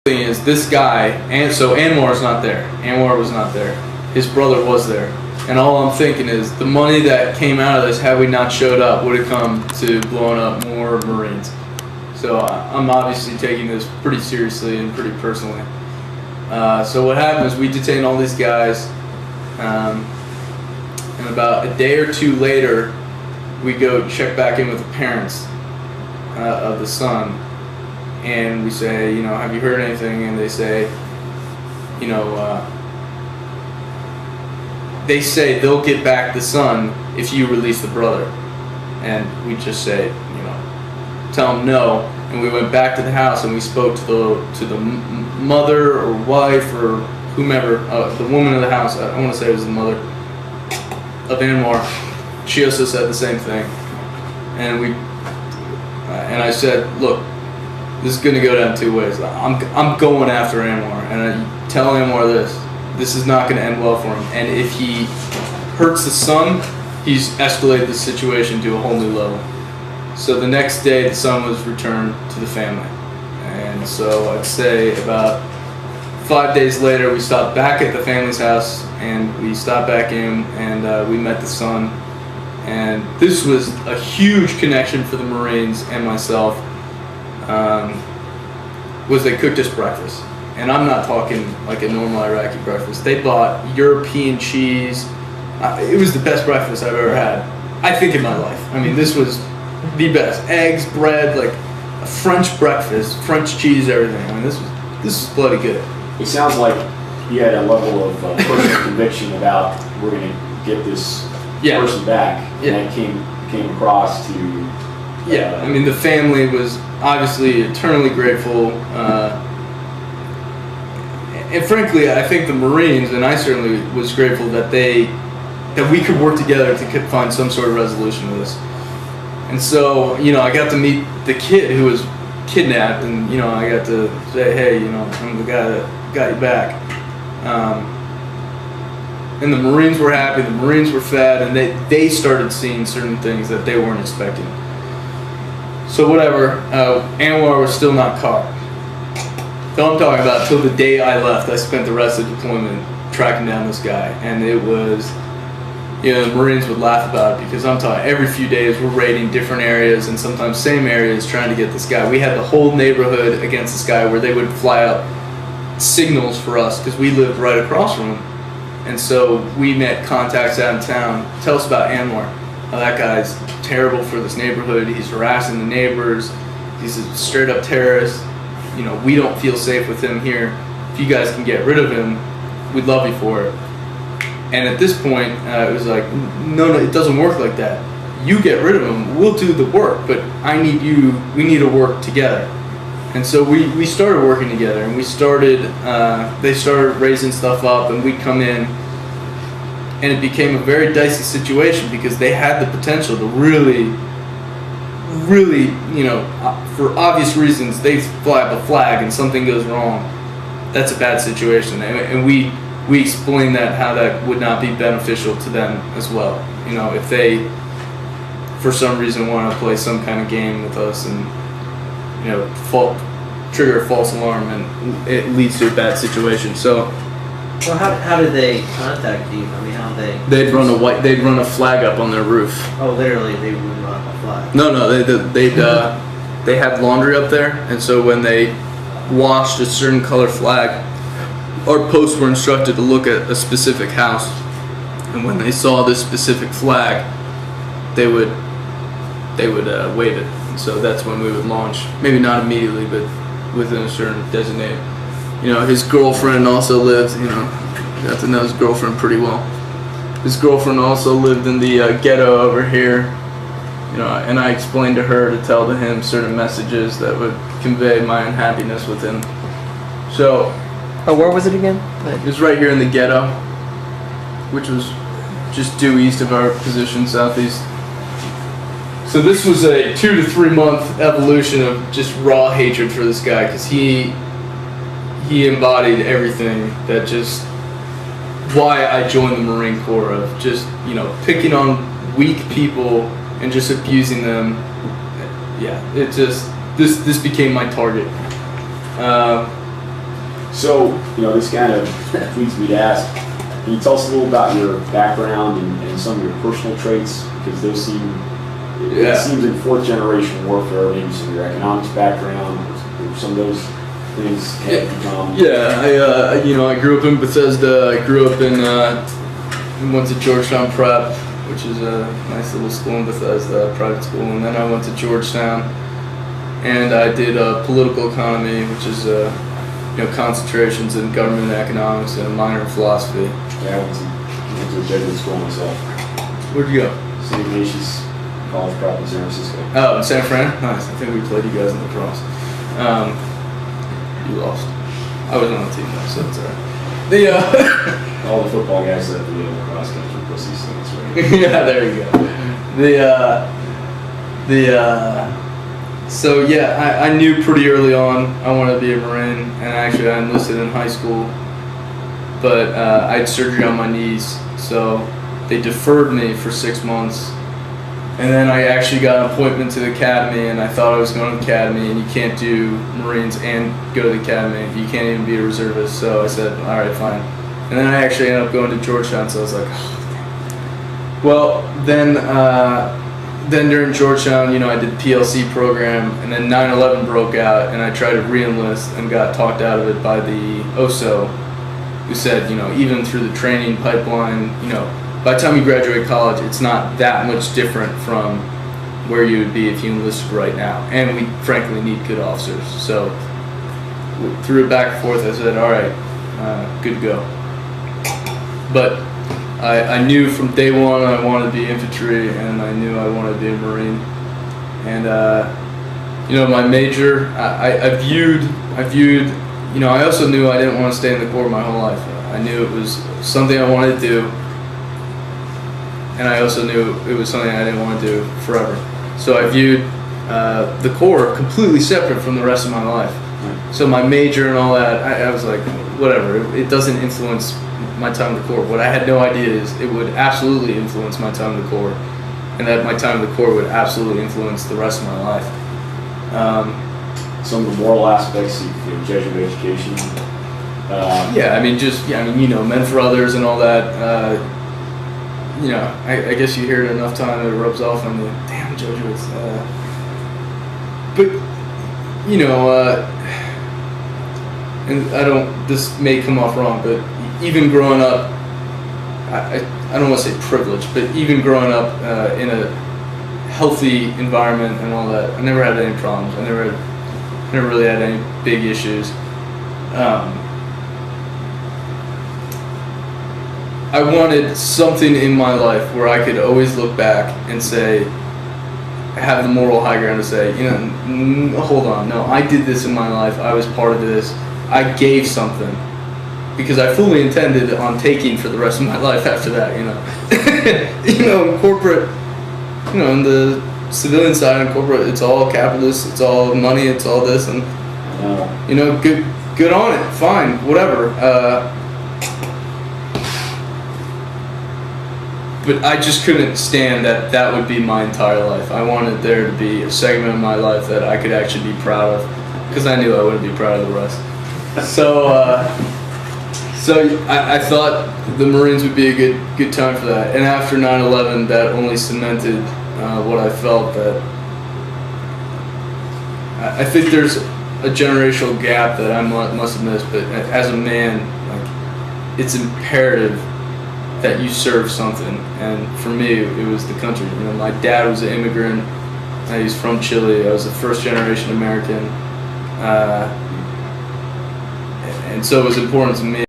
thing is, this guy, and so Anwar is not there. Anwar was not there. His brother was there. And all I'm thinking is, the money that came out of this, had we not showed up, would have come to blowing up more Marines. So I'm obviously taking this pretty seriously and pretty personally. So what happened is, we detained all these guys, and about a day or two later, we go check back in with the parents of the son. And we say, have you heard anything? And they say, they say they'll get back the son if you release the brother. And we just say, tell them no. And we went back to the house and we spoke to the mother or wife or whomever, the woman of the house. I want to say it was the mother of Anwar. She also said the same thing. And I said, look, this is going to go down two ways. I'm going after Anwar, and I tell Anwar this is not going to end well for him. And if he hurts the son, he's escalated the situation to a whole new level. So the next day, the son was returned to the family. And so I'd say about 5 days later, we stopped back at the family's house, and we stopped back in, and we met the son. And this was a huge connection for the Marines and myself. Was they cooked us breakfast. And I'm not talking like a normal Iraqi breakfast. They bought European cheese. It was the best breakfast I've ever had, I think, in my life. I mean, this was the best. Eggs, bread, like a French breakfast, French cheese, everything. I mean, this was bloody good. It sounds like you had a level of personal conviction about, we're going to get this person back. Yeah. And that came across to... I mean, the family was obviously eternally grateful. And frankly, I think the Marines, and I certainly was grateful that we could work together to find some sort of resolution to this. And so, I got to meet the kid who was kidnapped, and, I got to say, hey, I'm the guy that got you back. And the Marines were happy, the Marines were fed, and they started seeing certain things that they weren't expecting. So whatever, Anwar was still not caught. So I'm talking about till the day I left, I spent the rest of the deployment tracking down this guy. And it was, the Marines would laugh about it, because I'm talking every few days we're raiding different areas, and sometimes same areas, trying to get this guy. We had the whole neighborhood against this guy, where they would fly out signals for us, because we lived right across from him. And so we met contacts out in town. Tell us about Anwar. That guy's terrible for this neighborhood. He's harassing the neighbors. He's a straight up terrorist. We don't feel safe with him here. If you guys can get rid of him, we'd love you for it. And at this point, it was like, no, it doesn't work like that. You get rid of him, we'll do the work, but we need to work together. And so we started working together, and they started raising stuff up, and we'd come in. And it became a very dicey situation, because they had the potential to really, for obvious reasons, they fly up a flag and something goes wrong. That's a bad situation. And we explained how that would not be beneficial to them as well. If they, for some reason, want to play some kind of game with us and, trigger a false alarm, and it leads to a bad situation. So... Well, how did they contact you? I mean, how they... They'd run a flag up on their roof. Oh, literally, they would run a flag. No, they had laundry up there, and so when they washed a certain color flag, our posts were instructed to look at a specific house, and when they saw this specific flag, they would wave it. And so that's when we would launch. Maybe not immediately, but within a certain designated. His girlfriend also lived, got to know his girlfriend pretty well. His girlfriend also lived in the ghetto over here, and I explained to her to tell to him certain messages that would convey my unhappiness with him. So... Oh, where was it again? It was right here in the ghetto, which was just due east of our position, southeast. So this was a 2 to 3 month evolution of just raw hatred for this guy, because he embodied everything that just why I joined the Marine Corps, of just picking on weak people and just abusing them. It just this became my target. So, this kind of leads me to ask, can you tell us a little about your background and some of your personal traits? Because those it seems in fourth generation warfare, maybe some of your economics background, or some of those things have become. Yeah, I grew up in Bethesda. I grew up went to Georgetown Prep, which is a nice little school in Bethesda, private school, and then I went to Georgetown, and I did political economy, which is concentrations in government economics and a minor in philosophy. Yeah, I went to a Jesuit school myself. Where'd you go? St. Ignatius College Prep in San Francisco. Oh, in San Fran? Nice. I think we played you guys in the cross. You lost. I was on the team though, so it's alright. All the football guys that do the cross country pussies, so that's right. Yeah, there you go. So yeah, I knew pretty early on I wanted to be a Marine, and actually I enlisted in high school, but I had surgery on my knees, so they deferred me for 6 months, and then I actually got an appointment to the academy, and I thought I was going to the academy, and you can't do Marines and go to the academy, you can't even be a reservist, so I said, all right, fine. And then I actually ended up going to Georgetown, so I was like, oh, damn. Well, then during Georgetown, I did the PLC program, and then 9/11 broke out, and I tried to re-enlist and got talked out of it by the OSO, who said, even through the training pipeline, by the time you graduate college, it's not that much different from where you would be if you enlisted right now, and we frankly need good officers. So through it back and forth, I said, all right, good to go. But I knew from day one I wanted to be infantry, and I knew I wanted to be a Marine. And my major, I viewed. I also knew I didn't want to stay in the Corps my whole life. I knew it was something I wanted to do, and I also knew it was something I didn't want to do forever. So I viewed the Corps completely separate from the rest of my life. So my major and all that, I was like, whatever. It doesn't influence my time in the Corps. What I had no idea is it would absolutely influence my time in the Corps, and that my time in the Corps would absolutely influence the rest of my life. Some of the moral aspects of Jesuit education. Men for others and all that. I guess you hear it enough time that it rubs off on you. Damn Jesuits. And this may come off wrong, but even growing up, I don't want to say privileged, but even growing up in a healthy environment and all that, I never had any problems. I never really had any big issues. I wanted something in my life where I could always look back and say, have the moral high ground to say, hold on, no, I did this in my life. I was part of this. I gave something. Because I fully intended on taking for the rest of my life after that, in corporate, in the civilian side and corporate, it's all capitalist, it's all money, it's all this, and, good on it, fine, whatever. But I just couldn't stand that would be my entire life. I wanted there to be a segment of my life that I could actually be proud of, because I knew I wouldn't be proud of the rest. So I thought the Marines would be a good time for that. And after 9/11, that only cemented what I felt, that I think there's a generational gap that I must have missed, but as a man, it's imperative that you serve something. And for me, it was the country. My dad was an immigrant. He's from Chile. I was a first generation American. And so it was important to me